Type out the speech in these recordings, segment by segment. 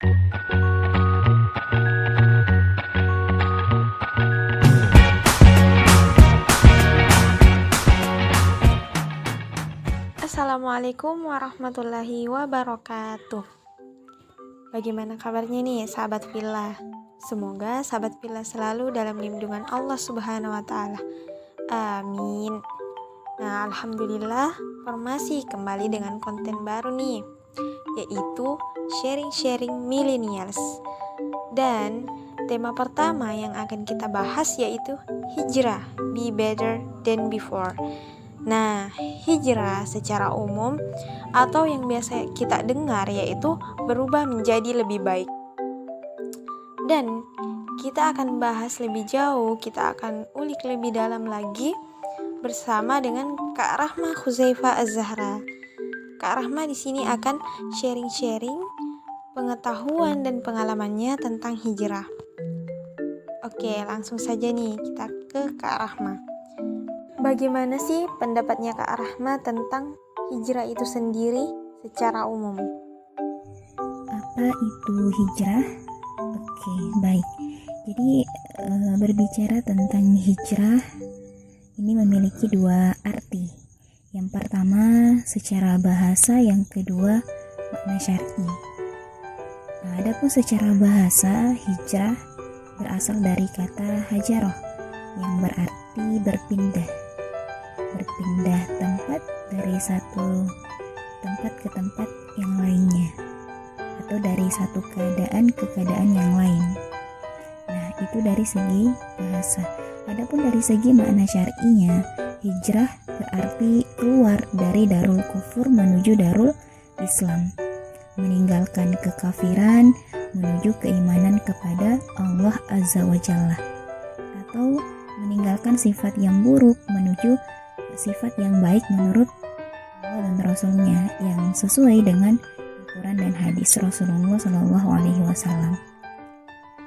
Assalamualaikum warahmatullahi wabarakatuh. Bagaimana kabarnya nih sahabat Villa? Semoga sahabat Villa selalu dalam lindungan Allah Subhanahu wa taala. Amin. Nah, alhamdulillah formasi kembali dengan konten baru nih, yaitu sharing-sharing millennials. Dan tema pertama yang akan kita bahas yaitu hijrah, be better than before. Nah, hijrah secara umum atau yang biasa kita dengar yaitu berubah menjadi lebih baik. Dan kita akan bahas lebih jauh, kita akan ulik lebih dalam lagi bersama dengan Kak Rahma Khuzaifah Az-Zahra. Kak Rahma di sini akan sharing-sharing pengetahuan dan pengalamannya tentang hijrah. Oke, langsung saja nih kita ke Kak Rahma. Bagaimana sih pendapatnya Kak Rahma tentang hijrah itu sendiri secara umum? Apa itu hijrah? Oke, baik. Jadi berbicara tentang hijrah ini memiliki dua arti. Yang pertama secara bahasa, yang kedua makna syar'i. Nah, adapun secara bahasa, hijrah berasal dari kata hajarah yang berarti berpindah tempat dari satu tempat ke tempat yang lainnya, atau dari satu keadaan ke keadaan yang lain. Nah, itu dari segi bahasa. Adapun dari segi makna syar'inya, hijrah berarti keluar dari darul kufur menuju darul Islam, meninggalkan kekafiran menuju keimanan kepada Allah Azza wa Jalla, atau meninggalkan sifat yang buruk menuju sifat yang baik menurut Allah dan Rasulnya yang sesuai dengan Al-Quran dan hadis Rasulullah SAW.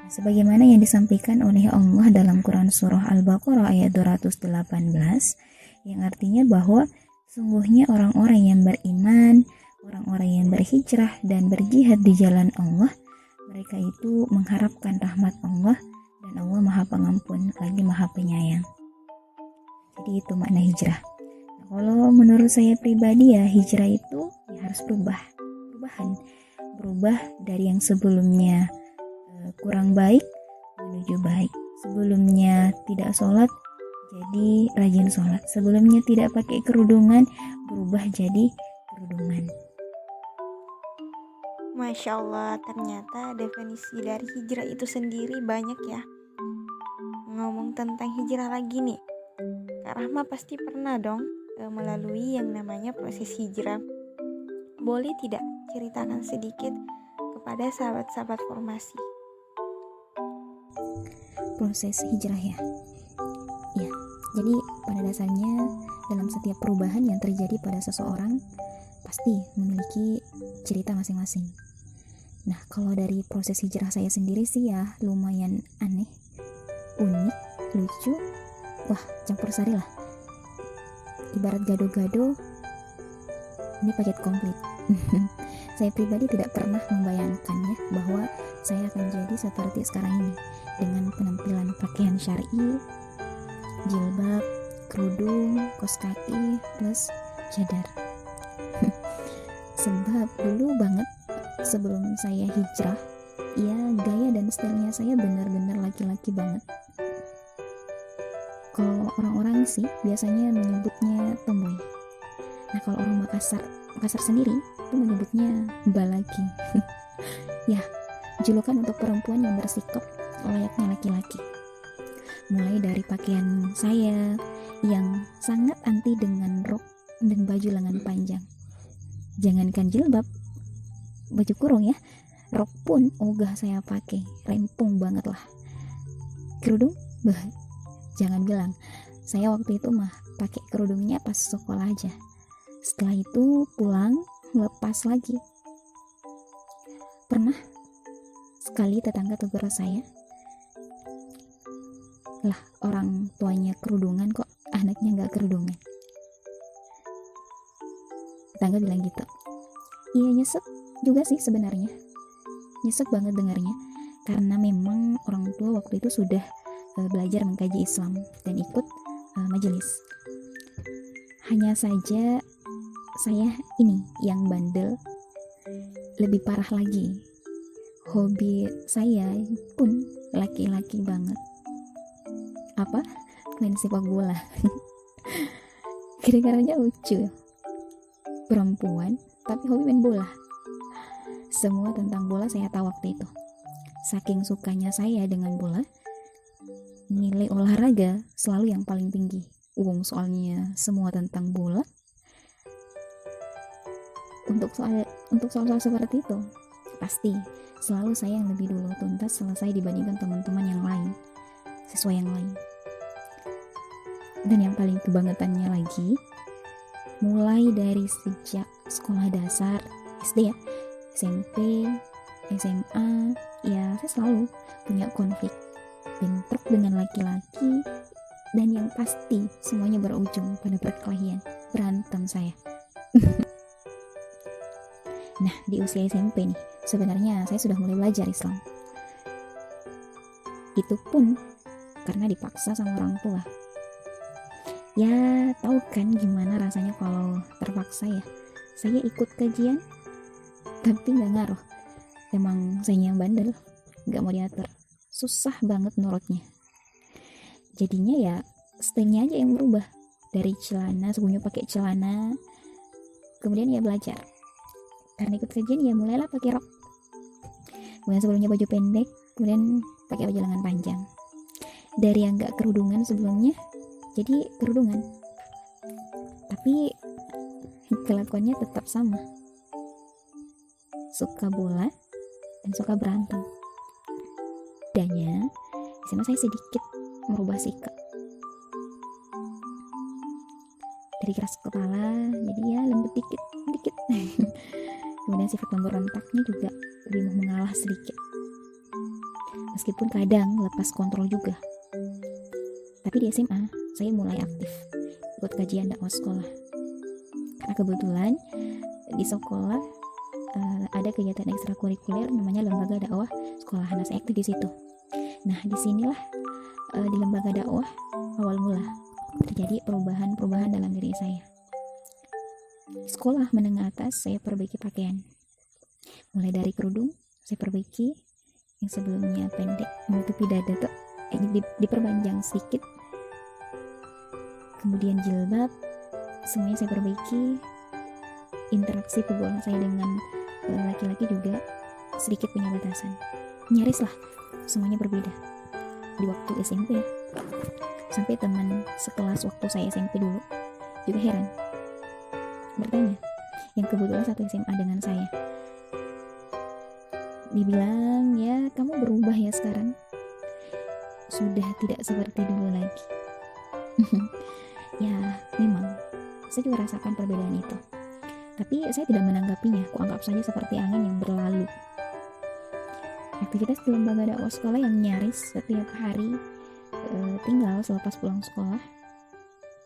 Sebagaimana yang disampaikan oleh Allah dalam Quran Surah Al-Baqarah ayat 218, yang artinya bahwa sungguhnya orang-orang yang beriman, orang-orang yang berhijrah dan berjihad di jalan Allah, mereka itu mengharapkan rahmat Allah, dan Allah Maha Pengampun lagi Maha Penyayang. Jadi itu makna hijrah. Nah, kalau menurut saya pribadi ya, hijrah itu ya harus berubah dari yang sebelumnya kurang baik menuju baik. Sebelumnya tidak sholat jadi rajin sholat. Sebelumnya tidak pakai kerudungan berubah jadi kerudungan. Masya Allah, ternyata definisi dari hijrah itu sendiri banyak ya. Ngomong tentang hijrah lagi nih, Kak Rahma pasti pernah dong melalui yang namanya proses hijrah. Boleh tidak ceritakan sedikit kepada sahabat-sahabat formasi? Proses hijrah ya. Jadi pada dasarnya dalam setiap perubahan yang terjadi pada seseorang pasti memiliki cerita masing-masing. Nah, kalau dari proses hijrah saya sendiri sih ya lumayan aneh, unik, lucu, wah campur sari lah. Ibarat gado-gado, ini paket komplit. Saya pribadi tidak pernah membayangkan ya bahwa saya akan jadi seperti sekarang ini, dengan penampilan pakaian syar'i, jilbab, kerudung, kaos kaki, plus cadar. Sebab dulu banget sebelum saya hijrah, ya gaya dan stylenya saya benar-benar laki-laki banget. Kalau orang-orang sih biasanya menyebutnya tomboy. Nah, kalau orang Makassar sendiri itu menyebutnya balagi. Ya, julukan untuk perempuan yang bersikap layaknya laki-laki. Mulai dari pakaian saya yang sangat anti dengan rok dan baju lengan panjang. Jangankan jilbab, baju kurung ya, rok pun ogah saya pakai, rempong banget lah. Kerudung, jangan bilang. Saya waktu itu mah pakai kerudungnya pas sekolah aja. Setelah itu pulang lepas lagi. Pernah sekali tetangga tegur saya, lah orang tuanya kerudungan kok anaknya nggak kerudungan. Tetangga bilang gitu. Iya nyesek juga sih sebenarnya. Nyesek banget dengarnya, karena memang orang tua waktu itu sudah belajar mengkaji Islam dan ikut majelis. Hanya saja saya ini yang bandel, lebih parah lagi. Hobi saya pun laki-laki banget. Apa? Main sepak bola. Kira-kiranya lucu. Perempuan tapi hobi main bola. Semua tentang bola saya tahu waktu itu. Saking sukanya saya dengan bola, nilai olahraga selalu yang paling tinggi. Soalnya semua tentang bola. Untuk soal seperti itu, pasti selalu saya yang lebih dulu tuntas selesai dibandingkan teman-teman yang lain, siswa yang lain. Dan yang paling kebangetannya lagi, mulai dari sejak sekolah dasar, SD ya, SMP, SMA, ya saya selalu punya konflik, bentrok dengan laki-laki, dan yang pasti semuanya berujung pada perkelahian, berantem saya. Nah, di usia SMP nih, sebenarnya saya sudah mulai belajar Islam. Itu pun karena dipaksa sama orang tua. Ya, tahu kan gimana rasanya kalau terpaksa ya. Saya ikut kajian, tapi nggak ngaruh. Emang saya yang bandel, nggak mau diatur. Susah banget nurutnya. Jadinya ya, stylenya aja yang berubah. Dari celana, sebelumnya pakai celana, kemudian ya belajar. Karena ikut kajian ya mulailah pakai rok. Kemudian sebelumnya baju pendek, kemudian pakai baju lengan panjang. Dari yang gak kerudungan sebelumnya, jadi kerudungan. Tapi kelakuannya tetap sama. Suka bola dan suka berantem. Bedanya, SMA saya sedikit merubah sikap. Dari keras kepala, jadi ya lembut dikit. Kemudian sifat pemberontaknya juga lebih mengalah sedikit, meskipun kadang lepas kontrol juga. Tapi di SMA saya mulai aktif ikut kajian dakwah sekolah, karena kebetulan di sekolah ada kegiatan ekstrakurikuler namanya lembaga dakwah sekolah. Nah, saya aktif di situ. Nah, disinilah di lembaga dakwah awal mula terjadi perubahan dalam diri saya. Di sekolah menengah atas saya perbaiki pakaian, mulai dari kerudung saya perbaiki, yang sebelumnya pendek menutupi dada tuh diperpanjang sedikit, kemudian jilbab semuanya saya perbaiki. Interaksi hubungan saya dengan laki-laki juga sedikit punya batasan, nyaris lah semuanya berbeda. Di waktu SMP ya, sampai teman sekelas waktu saya SMP dulu juga heran, bertanya, yang kebetulan satu SMA dengan saya. Dibilang, ya kamu berubah ya sekarang, sudah tidak seperti dulu lagi. Ya memang saya juga rasakan perbedaan itu, tapi saya tidak menanggapinya, kuanggap saja seperti angin yang berlalu. Aktivitas di lembaga dakwah sekolah yang nyaris setiap hari tinggal selepas pulang sekolah,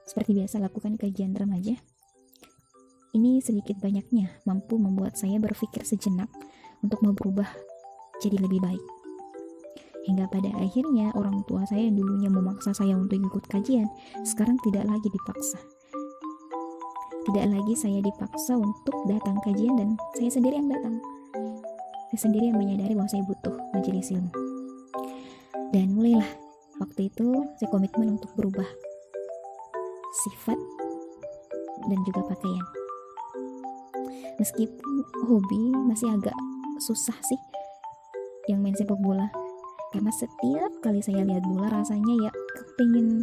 seperti biasa lakukan kajian remaja, ini sedikit banyaknya mampu membuat saya berpikir sejenak untuk mau berubah jadi lebih baik. Hingga pada akhirnya orang tua saya yang dulunya memaksa saya untuk ikut kajian, sekarang tidak lagi dipaksa. Tidak lagi saya dipaksa untuk datang kajian, dan saya sendiri yang datang. Saya sendiri yang menyadari bahwa saya butuh majelis ilmu. Dan mulailah waktu itu saya komitmen untuk berubah sifat dan juga pakaian. Meskipun hobi masih agak susah sih yang main sepak bola, karena setiap kali saya lihat bola rasanya ya kepingin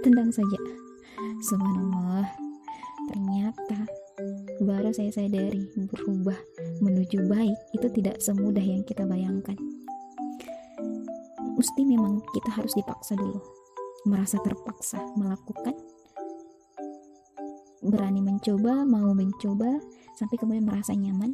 tendang saja. Subhanallah, ternyata baru saya sadari berubah menuju baik itu tidak semudah yang kita bayangkan. Mesti memang kita harus dipaksa dulu, merasa terpaksa melakukan, berani mencoba, mau mencoba, sampai kemudian merasa nyaman.